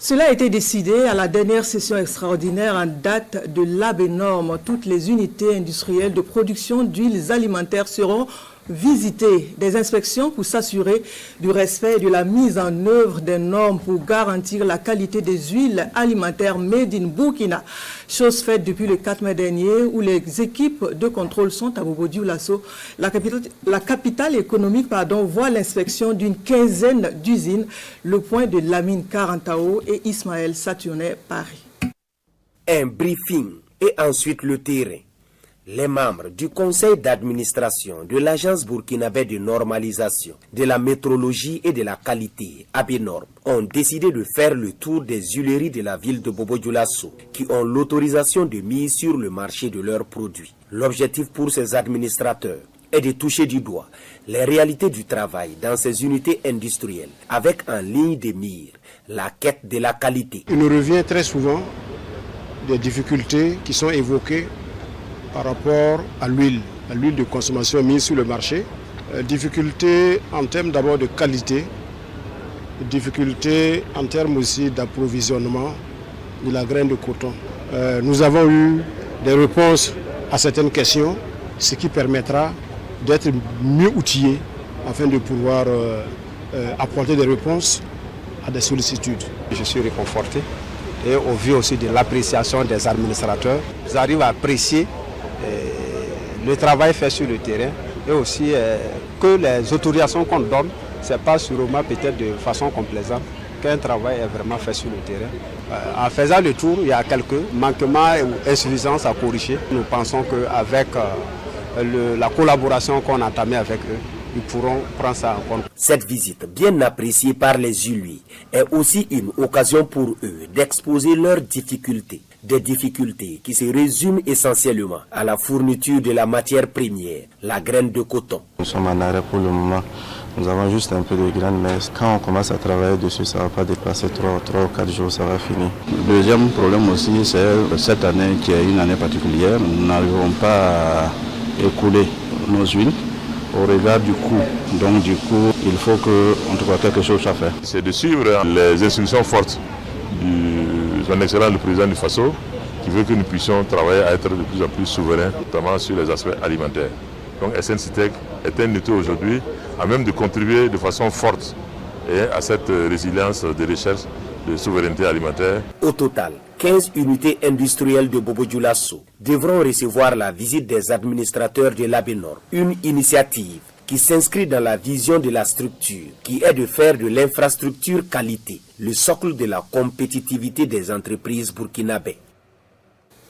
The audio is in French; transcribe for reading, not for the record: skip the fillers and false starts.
Cela a été décidé à la dernière session extraordinaire en date de l'ABNORM. Toutes les unités industrielles de production d'huiles alimentaires seront visitées. Des inspections pour s'assurer du respect et de la mise en œuvre des normes pour garantir la qualité des huiles alimentaires made in Burkina. Chose faite depuis le 4 mai dernier où les équipes de contrôle sont à Bobo-Dioulasso. La capitale économique voit l'inspection d'une quinzaine d'usines. Le point de Lamine Karantao et Ismaël Saturnet, Paris. Un briefing et ensuite le terrain. Les membres du conseil d'administration de l'agence burkinabé de normalisation, de la métrologie et de la qualité, ABNORM, ont décidé de faire le tour des huileries de la ville de Bobo-Dioulasso qui ont l'autorisation de mise sur le marché de leurs produits. L'objectif pour ces administrateurs est de toucher du doigt les réalités du travail dans ces unités industrielles avec en ligne de mire la quête de la qualité. Il nous revient très souvent des difficultés qui sont évoquées par rapport à l'huile de consommation mise sur le marché. Difficultés en termes d'abord de qualité, difficultés en termes aussi d'approvisionnement de la graine de coton. Nous avons eu des réponses à certaines questions, ce qui permettra d'être mieux outillés afin de pouvoir apporter des réponses à des sollicitudes. Je suis réconforté et au vu aussi de l'appréciation des administrateurs, ils arrivent à apprécier le travail fait sur le terrain et aussi que les autorisations qu'on donne, ce n'est pas sûrement peut-être de façon complaisante qu'un travail est vraiment fait sur le terrain. En faisant le tour, il y a quelques manquements ou insuffisances à corriger. Nous pensons qu'avec la collaboration qu'on a entamée avec eux, ils pourront prendre ça en compte. Cette visite, bien appréciée par les huiliers, est aussi une occasion pour eux d'exposer leurs difficultés. Des difficultés qui se résument essentiellement à la fourniture de la matière première, la graine de coton. Nous sommes en arrêt pour le moment. Nous avons juste un peu de graines, mais quand on commence à travailler dessus, ça ne va pas dépasser 3 ou 4 jours, ça va finir. Le deuxième problème aussi, c'est cette année qui est une année particulière. Nous n'arrivons pas à écouler nos huiles au regard du coût. Donc du coup, il faut que, en tout cas, quelque chose soit fait. C'est de suivre les instructions fortes de son Excellence le président du Faso, qui veut que nous puissions travailler à être de plus en plus souverains, notamment sur les aspects alimentaires. Donc SNCTEC est un unité aujourd'hui à même de contribuer de façon forte à cette résilience de recherche de souveraineté alimentaire. Au total, 15 unités industrielles de Bobo-Dioulasso devront recevoir la visite des administrateurs de l'ABNORM, une initiative qui s'inscrit dans la vision de la structure, qui est de faire de l'infrastructure qualité le socle de la compétitivité des entreprises burkinabées.